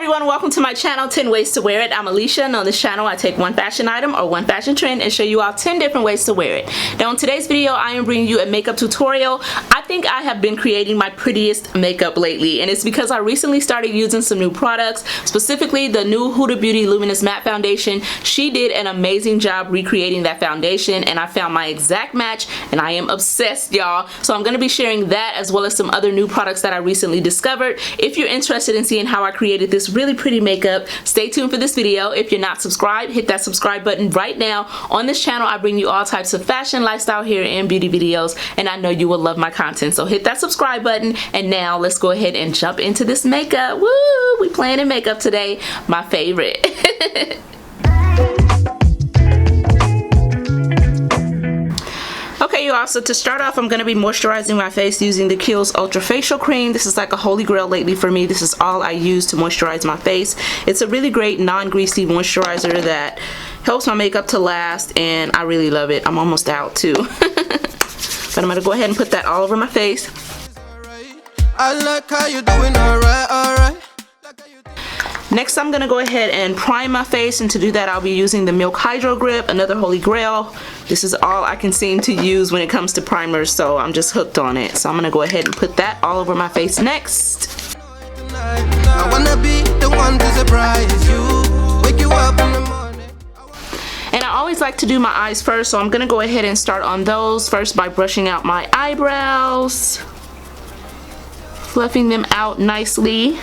everyone, welcome to my channel, 10 Ways to Wear It. I'm Alicia, and on this channel I take one fashion item or one fashion trend and show you all 10 different ways to wear it. Now in today's video I am bringing you a makeup tutorial. I think I have been creating my prettiest makeup lately, and it's because I recently started using some new products, specifically the new Huda Beauty Luminous Matte Foundation. She did an amazing job recreating that foundation, and I found my exact match and I am obsessed, y'all. So I'm going to be sharing that as well as some other new products that I recently discovered. If you're interested in seeing how I created this really pretty makeup, stay tuned for this video. If you're not subscribed, hit that subscribe button right now. On this channel I bring you all types of fashion, lifestyle, hair, and beauty videos, and I know you will love my content, so hit that subscribe button. And now let's go ahead and jump into this makeup. Woo! We playing in makeup today, my favorite. Okay, you all, so to start off I'm going to be moisturizing my face using the Kiehl's Ultra Facial Cream. This is like a holy grail lately for me. This is all I use to moisturize my face. It's a really great non-greasy moisturizer that helps my makeup to last, and I really love it. I'm almost out too. But I'm going to go ahead and put that all over my face. I like how you're doing, alright. Next I'm going to go ahead and prime my face, and to do that I'll be using the Milk Hydro Grip, another holy grail. This is all I can seem to use when it comes to primers, so I'm just hooked on it. So I'm going to go ahead and put that all over my face next. I wanna be the one to surprise you, wake you up in the morning. And I always like to do my eyes first, so I'm going to go ahead and start on those first by brushing out my eyebrows, fluffing them out nicely.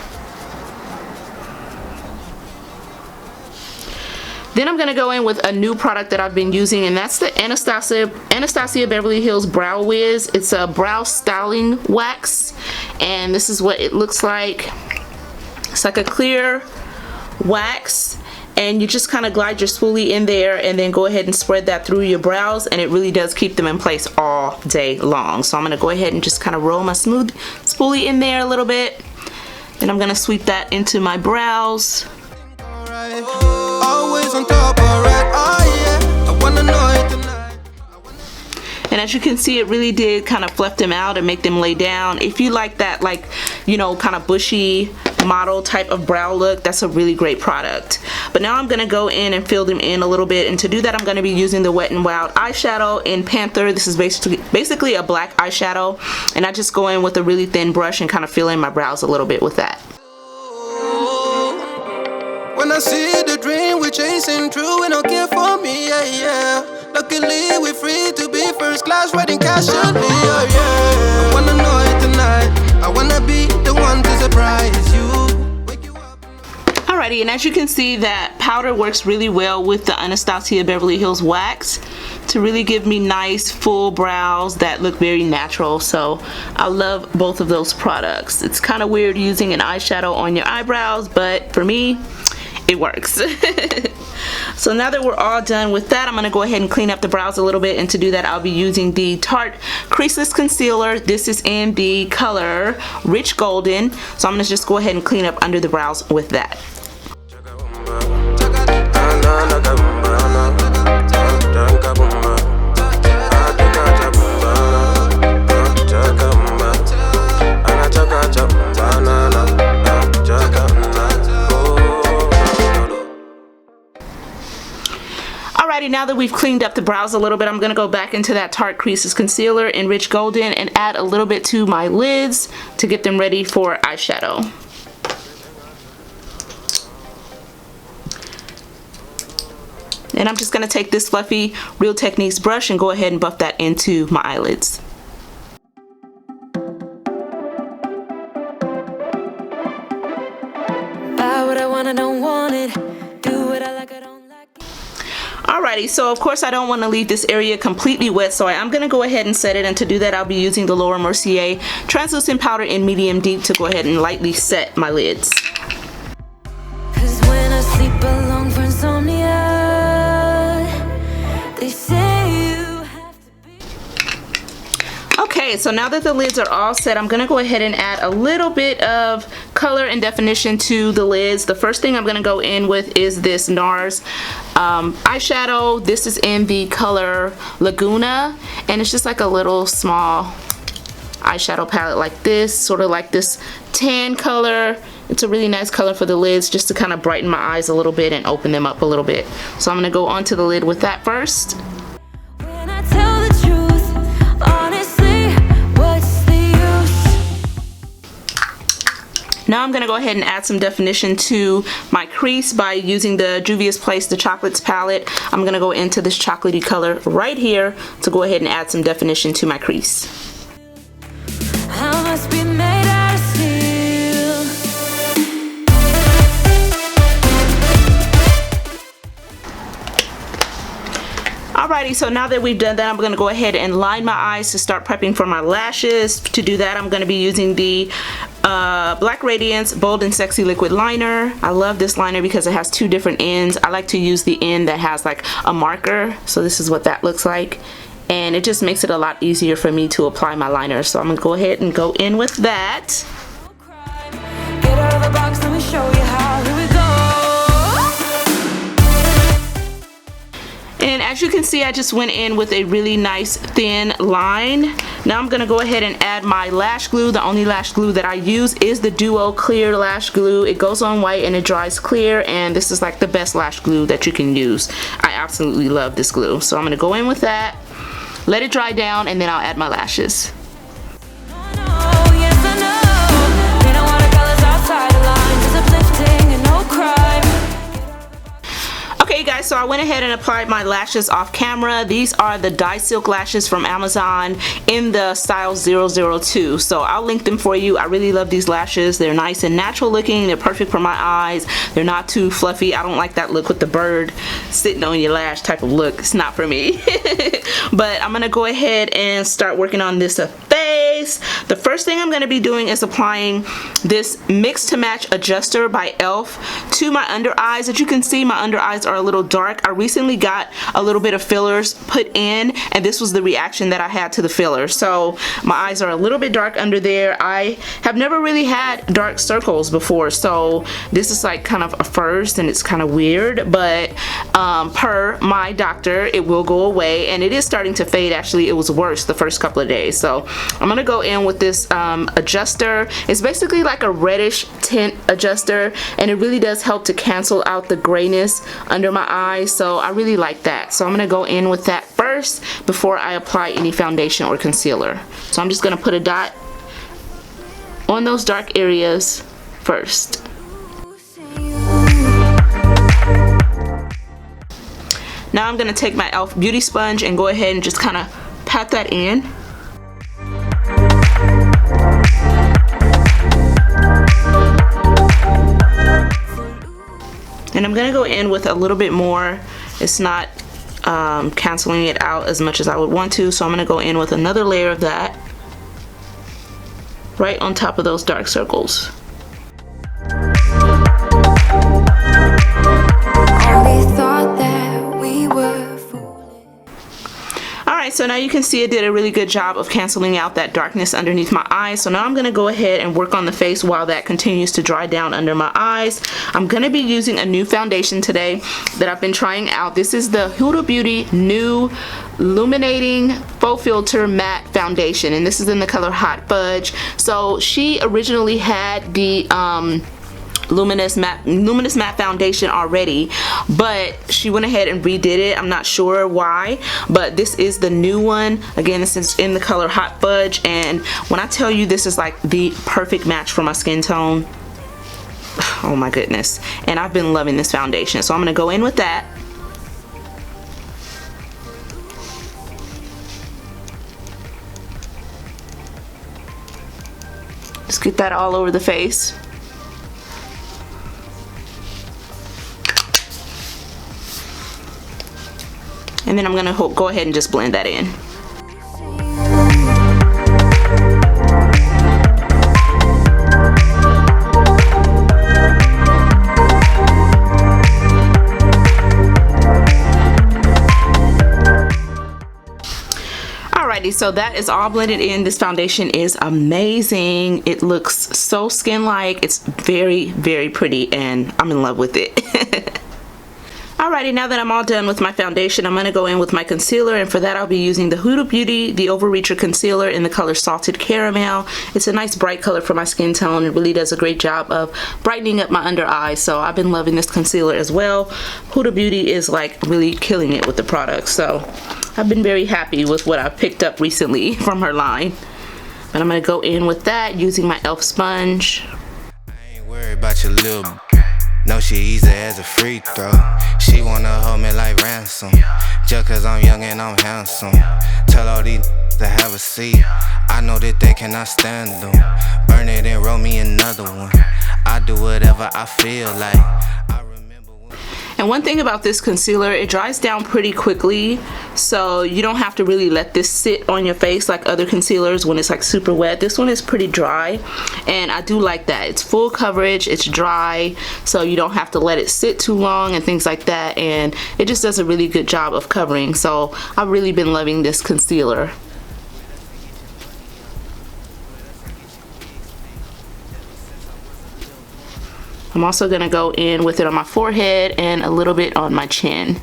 Then I'm going to go in with a new product that I've been using, and that's the Anastasia Beverly Hills Brow Wiz. It's a brow styling wax, and this is what it looks like. It's like a clear wax, and you just kind of glide your spoolie in there and then go ahead and spread that through your brows, and it really does keep them in place all day long. So I'm going to go ahead and just kind of roll my smooth spoolie in there a little bit. Then I'm going to sweep that into my brows. Always on top, alright. Oh yeah, I wanna know it tonight. And as you can see, it really did kind of fluff them out and make them lay down. If you like that, like, you know, kind of bushy model type of brow look, that's a really great product. But now I'm gonna go in and fill them in a little bit, and to do that I'm gonna be using the Wet n Wild eyeshadow in Panther. This is basically a black eyeshadow, and I just go in with a really thin brush and kind of fill in my brows a little bit with that. When I see the dream we're chasing true, and don't care for me, yeah. Luckily we're free to be first class, riding casually, yeah. I wanna know it tonight. I wanna be the one to surprise you. Wake you up. Alrighty, and as you can see, that powder works really well with the Anastasia Beverly Hills wax to really give me nice full brows that look very natural. So I love both of those products. It's kind of weird using an eyeshadow on your eyebrows, but for me it works. So now that we're all done with that, I'm going to go ahead and clean up the brows a little bit, and to do that I'll be using the Tarte Creaseless Concealer. This is in the color Rich Golden, so I'm going to just go ahead and clean up under the brows with that. Alrighty, now that we've cleaned up the brows a little bit, I'm going to go back into that Tarte Creaseless Concealer in Rich Golden and add a little bit to my lids to get them ready for eyeshadow. And I'm just going to take this fluffy Real Techniques brush and go ahead and buff that into my eyelids. Buy what I want, I don't want it. Do what I like, I don't. Alrighty, so of course I don't want to leave this area completely wet, so I'm going to go ahead and set it, and to do that I'll be using the Laura Mercier translucent powder in medium deep to go ahead and lightly set my lids. 'Cause when I sleep alone for insomnia, they say you have to be. Okay, so now that the lids are all set, I'm going to go ahead and add a little bit of color and definition to the lids. The first thing I'm going to go in with is this NARS eyeshadow. This is in the color Laguna, and it's just like a little small eyeshadow palette like this, sort of like this tan color, It's a really nice color for the lids, just to kind of brighten my eyes a little bit and open them up a little bit. So I'm going to go onto the lid with that first. When I tell the truth, honestly, what's the use? Now I'm going to go ahead and add some definition to my crease by using the Juvia's Place The Chocolates palette. I'm going to go into this chocolatey color right here to go ahead and add some definition to my crease. I must be made out of steel. Alrighty, so now that we've done that, I'm going to go ahead and line my eyes to start prepping for my lashes. To do that, I'm going to be using the Black Radiance Bold and Sexy Liquid Liner. I love this liner because it has two different ends. I like to use the end that has like a marker, so this is what that looks like. And it just makes it a lot easier for me to apply my liner. So I'm going to go ahead and go in with that. Get out of the box, let me show you how. Here we go. And as you can see, I just went in with a really nice thin line. Now I'm going to go ahead and add my lash glue. The only lash glue that I use is the Duo Clear Lash Glue. It goes on white and it dries clear, and this is like the best lash glue that you can use. I absolutely love this glue. So I'm going to go in with that, let it dry down, and then I'll add my lashes. Okay guys, so I went ahead and applied my lashes off camera. These are the Dye Silk lashes from Amazon in the style 002. So I'll link them for you. I really love these lashes. They're nice and natural looking. They're perfect for my eyes. They're not too fluffy. I don't like that look with the bird sitting on your lash type of look. It's not for me. But I'm gonna go ahead and start working on this face. The first thing I'm gonna be doing is applying this Mix to Match Adjuster by e.l.f. to my under eyes. As you can see, my under eyes are a little dark. I recently got a little bit of fillers put in, and this was the reaction that I had to the filler. So my eyes are a little bit dark under there. I have never really had dark circles before, so this is like kind of a first, and it's kind of weird, but per my doctor, it will go away, and it is starting to fade. Actually, it was worse the first couple of days. So I'm gonna go in with this adjuster. It's basically like a reddish tint adjuster, and it really does help to cancel out the grayness under my eyes. So I really like that. So I'm gonna go in with that first before I apply any foundation or concealer. So I'm just gonna put a dot on those dark areas first. Now I'm gonna take my e.l.f. beauty sponge and go ahead and just kind of pat that in. And I'm gonna go in with a little bit more. It's not canceling it out as much as I would want to, so I'm gonna go in with another layer of that right on top of those dark circles. Alright, so now you can see it did a really good job of canceling out that darkness underneath my eyes. So now I'm going to go ahead and work on the face while that continues to dry down under my eyes. I'm going to be using a new foundation today that I've been trying out. This is the Huda Beauty new Illuminating Faux Filter Matte Foundation, and this is in the color Hot Fudge. So she originally had the luminous matte foundation already, but she went ahead and redid it. I'm not sure why, but this is the new one. Again, this is in the color Hot Fudge, and when I tell you this is like the perfect match for my skin tone, oh my goodness. And I've been loving this foundation, so I'm gonna go in with that. Just get that all over the face. And then I'm gonna go ahead and just blend that in. Alrighty, so that is all blended in. This foundation is amazing. It looks so skin-like. It's very, very pretty, and I'm in love with it. Alrighty, now that I'm all done with my foundation, I'm going to go in with my concealer, and for that I'll be using the Huda Beauty, the Overreacher Concealer in the color Salted Caramel. It's a nice bright color for my skin tone. It really does a great job of brightening up my under eyes, so I've been loving this concealer as well. Huda Beauty is like really killing it with the product, so I've been very happy with what I've picked up recently from her line. But I'm going to go in with that using my e.l.f. sponge. I ain't worried about your little no, she easy as a free throw. She wanna hold me like ransom, just cause I'm young and I'm handsome. Tell all these to have a seat, I know that they cannot stand them. Burn it and roll me another one. I do whatever I feel like. And one thing about this concealer, it dries down pretty quickly, so you don't have to really let this sit on your face like other concealers when it's like super wet. This one is pretty dry, and I do like that. It's full coverage, it's dry, so you don't have to let it sit too long and things like that, and it just does a really good job of covering. So I've really been loving this concealer. I'm also going to go in with it on my forehead and a little bit on my chin.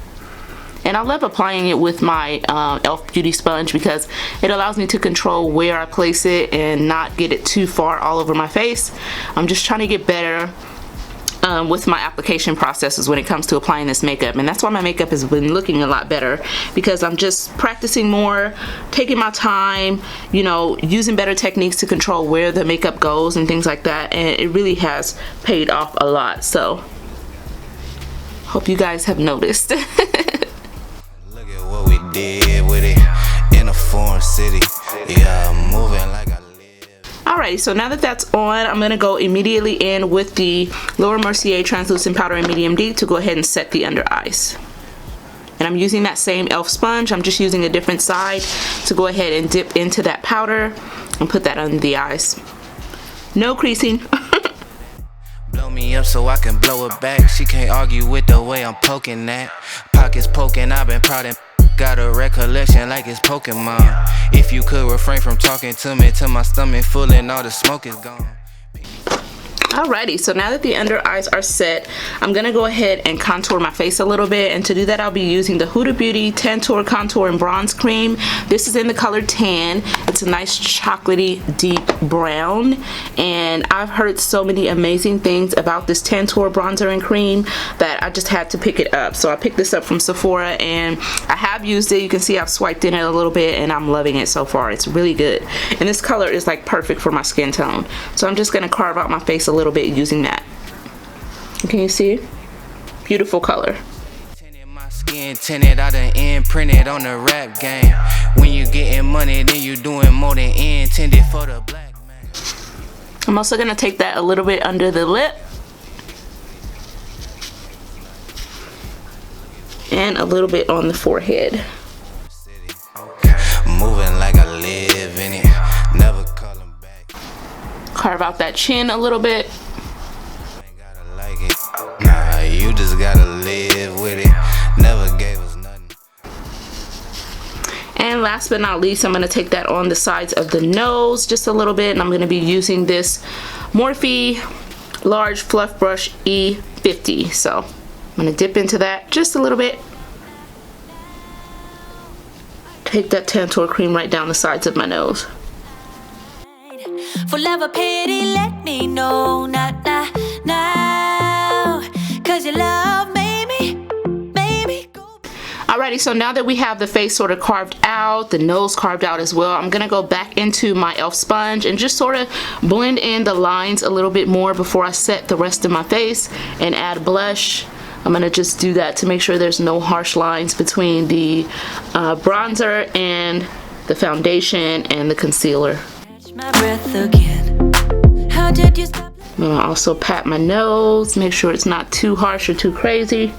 And I love applying it with my e.l.f. Beauty sponge because it allows me to control where I place it and not get it too far all over my face. I'm just trying to get better with my application processes when it comes to applying this makeup, and that's why my makeup has been looking a lot better, because I'm just practicing more, taking my time, you know, using better techniques to control where the makeup goes and things like that, and it really has paid off a lot. So hope you guys have noticed. Look at what we did with it in a foreign city. Yeah, moving like I live. Alrighty, so now that that's on, I'm going to go immediately in with the Laura Mercier Translucent Powder in Medium Deep to go ahead and set the under eyes. And I'm using that same e.l.f. sponge. I'm just using a different side to go ahead and dip into that powder and put that under the eyes. No creasing. Blow me up so I can blow it back. She can't argue with the way I'm poking that. Pockets poking, I've been proud and got a recollection like it's Pokemon. If you could refrain from talking to me till my stomach full and all the smoke is gone. Alrighty, so now that the under eyes are set, I'm going to go ahead and contour my face a little bit, and to do that I'll be using the Huda Beauty Tantour Contour and Bronze Cream. This is in the color Tan. It's a nice chocolatey deep brown, and I've heard so many amazing things about this Tantour bronzer and cream that I just had to pick it up. So I picked this up from Sephora, and I have used it. You can see I've swiped in it a little bit, and I'm loving it so far. It's really good, and this color is like perfect for my skin tone. So I'm just going to carve out my face a little bit using that. Can you see? Beautiful color. My skin tinted, I done imprinted on the rap game. When you getting money, then you doing more than intended for the black man. I'm also gonna take that a little bit under the lip and a little bit on the forehead. Moving like I live in it, never calling back. Carve out that chin a little bit. Nah, you just gotta live with it. Never gave us nothing. And last but not least, I'm going to take that on the sides of the nose just a little bit, and I'm going to be using this Morphe Large Fluff Brush E50. So I'm going to dip into that just a little bit. Take that Tantour cream right down the sides of my nose. For love or pity, let me know, not now, 'cause your love made me go. Alrighty, so now that we have the face sort of carved out, the nose carved out as well, I'm gonna go back into my e.l.f. sponge and just sort of blend in the lines a little bit more before I set the rest of my face and add blush. I'm gonna just do that to make sure there's no harsh lines between the bronzer and the foundation and the concealer. My breath again. How did you stop? I'm gonna also pat my nose, make sure it's not too harsh or too crazy.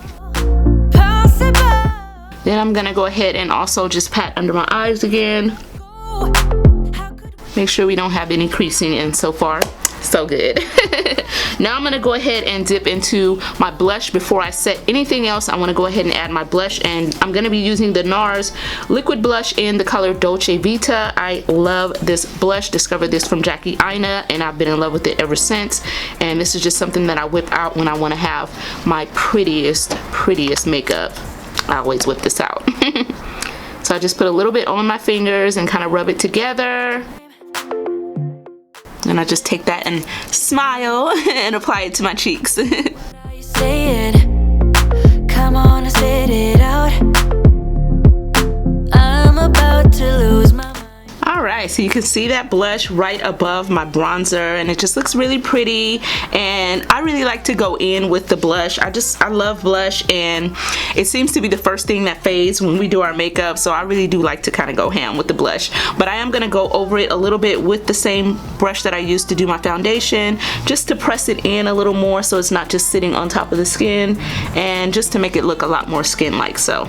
Possible. Then I'm gonna go ahead and also just pat under my eyes again. Make sure we don't have any creasing in so far. So good. Now I'm gonna go ahead and dip into my blush. Before I set anything else, I want to go ahead and add my blush, and I'm gonna be using the NARS liquid blush in the color Dolce Vita. I love this blush. Discovered this from Jackie Aina, and I've been in love with it ever since. And this is just something that I whip out when I want to have my prettiest makeup. I always whip this out. So I just put a little bit on my fingers and kind of rub it together. And I just take that and smile and apply it to my cheeks. Say it. Come on and spit it out. I'm about to lose my mind. Alright, so you can see that blush right above my bronzer, and it just looks really pretty. And I really like to go in with the blush. I love blush, and it seems to be the first thing that fades when we do our makeup, so I really do like to kind of go ham with the blush. But I am going to go over it a little bit with the same brush that I used to do my foundation, just to press it in a little more so it's not just sitting on top of the skin, and just to make it look a lot more skin-like. So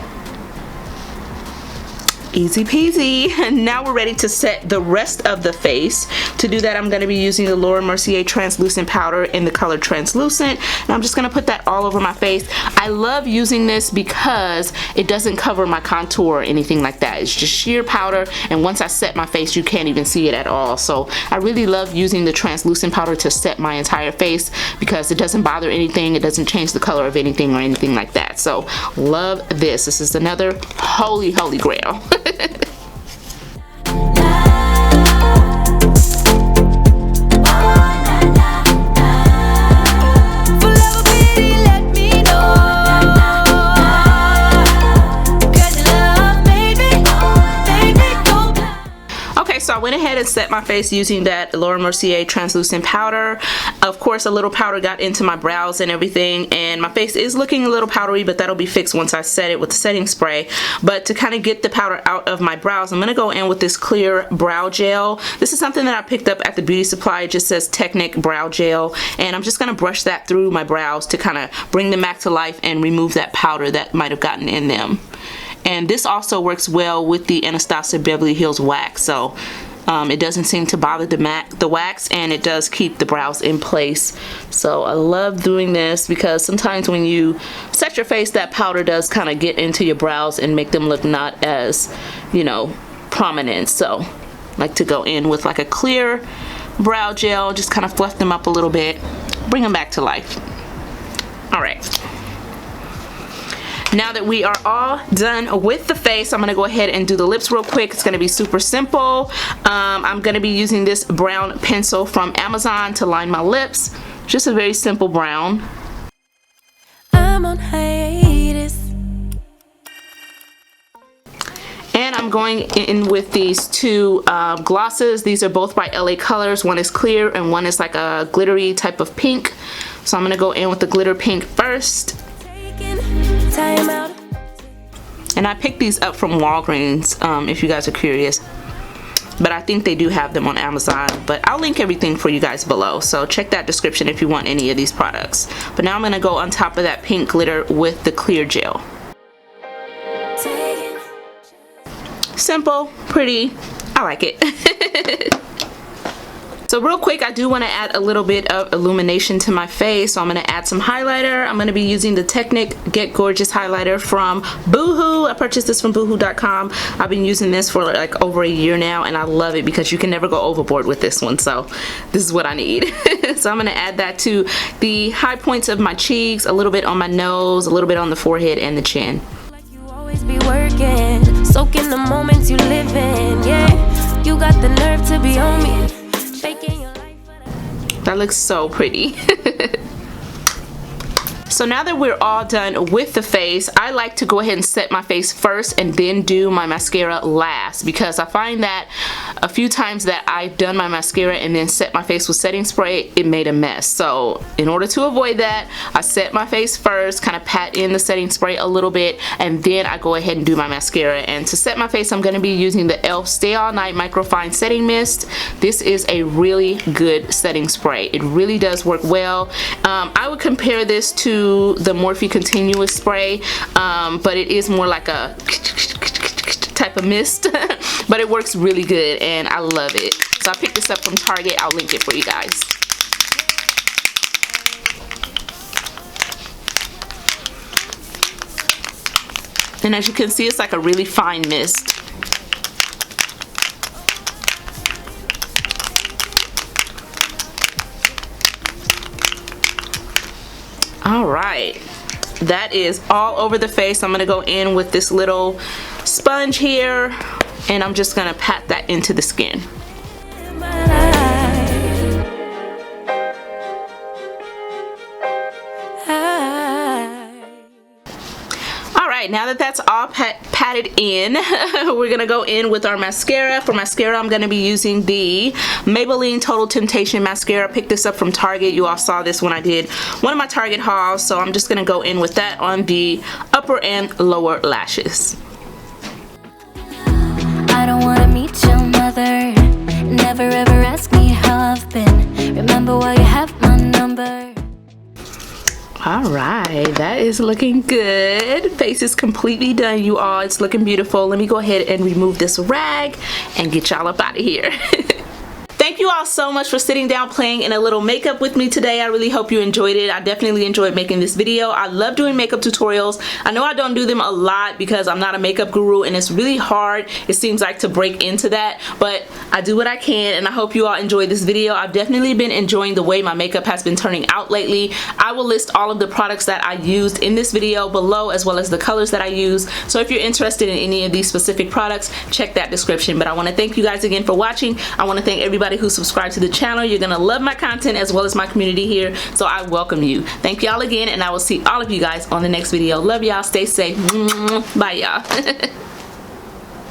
easy peasy. Now we're ready to set the rest of the face. To do that, I'm going to be using the Laura Mercier translucent powder in the color translucent, and I'm just going to put that all over my face. I love using this because it doesn't cover my contour or anything like that. It's just sheer powder, and once I set my face, you can't even see it at all. So I really love using the translucent powder to set my entire face because it doesn't bother anything. It doesn't change the color of anything or anything like that. So love this. This is another holy grail. So I went ahead and set my face using that Laura Mercier translucent powder. Of course, a little powder got into my brows and everything, and my face is looking a little powdery, but that'll be fixed once I set it with the setting spray. But to kind of get the powder out of my brows, I'm going to go in with this clear brow gel. This is something that I picked up at the beauty supply. It just says Technic brow gel, and I'm just going to brush that through my brows to kind of bring them back to life and remove that powder that might have gotten in them. And this also works well with the Anastasia Beverly Hills wax, so it doesn't seem to bother the wax, and it does keep the brows in place. So I love doing this because sometimes when you set your face, that powder does kind of get into your brows and make them look not as, you know, prominent. So I like to go in with like a clear brow gel, just kind of fluff them up a little bit, bring them back to life. All right. Now that we are all done with the face, I'm going to go ahead and do the lips real quick. It's going to be super simple. I'm going to be using this brown pencil from Amazon to line my lips. Just a very simple brown. I'm on hiatus. And I'm going in with these two glosses. These are both by LA Colors. One is clear and one is like a glittery type of pink. So I'm going to go in with the glitter pink first. Time out. And I picked these up from Walgreens, if you guys are curious. But I think they do have them on Amazon. But I'll link everything for you guys below. So check that description if you want any of these products. But now I'm going to go on top of that pink glitter with the clear gel. Simple, pretty, I like it. So real quick, I do want to add a little bit of illumination to my face. So I'm going to add some highlighter. I'm going to be using the Technic Get Gorgeous highlighter from Boohoo. I purchased this from boohoo.com. I've been using this for like over a year now, and I love it because you can never go overboard with this one. So this is what I need. So I'm going to add that to the high points of my cheeks, a little bit on my nose, a little bit on the forehead and the chin. Like you always be working, soaking the moments you live in. Yeah, you got the nerve to be on me. That looks so pretty. So now that we're all done with the face, I like to go ahead and set my face first and then do my mascara last, because I find that a few times that I've done my mascara and then set my face with setting spray, it made a mess. So in order to avoid that, I set my face first, kind of pat in the setting spray a little bit, and then I go ahead and do my mascara. And to set my face, I'm going to be using the e.l.f. Stay All Night Microfine Setting Mist. This is a really good setting spray. It really does work well. I would compare this to the Morphe Continuous spray, but it is more like a type of mist, but it works really good and I love it. So I picked this up from Target. I'll link it for you guys. And as you can see, it's like a really fine mist. Alright, that is all over the face. I'm going to go in with this little sponge here, and I'm just going to pat that into the skin. Alright, now that that's all patted in, we're going to go in with our mascara. For mascara, I'm going to be using the Maybelline Total Temptation Mascara. I picked this up from Target. You all saw this when I did one of my Target hauls, so I'm just going to go in with that on the upper and lower lashes. I don't wanna meet your mother. Never ever ask me how I've been. Remember why you have my number. Alright, that is looking good. Face is completely done, you all. It's looking beautiful. Let me go ahead and remove this rag and get y'all up out of here. Thank you all so much for sitting down playing in a little makeup with me today. I really hope you enjoyed it. I definitely enjoyed making this video. I love doing makeup tutorials. I know I don't do them a lot because I'm not a makeup guru and it's really hard, it seems like, to break into that, but I do what I can, and I hope you all enjoyed this video. I've definitely been enjoying the way my makeup has been turning out lately. I will list all of the products that I used in this video below, as well as the colors that I use. So if you're interested in any of these specific products, check that description. But I want to thank you guys again for watching. I want to thank everybody who subscribed to the channel. You're gonna love my content as well as my community here, so I welcome you. Thank y'all again, and I will see all of you guys on the next video. Love y'all. Stay safe. Bye y'all.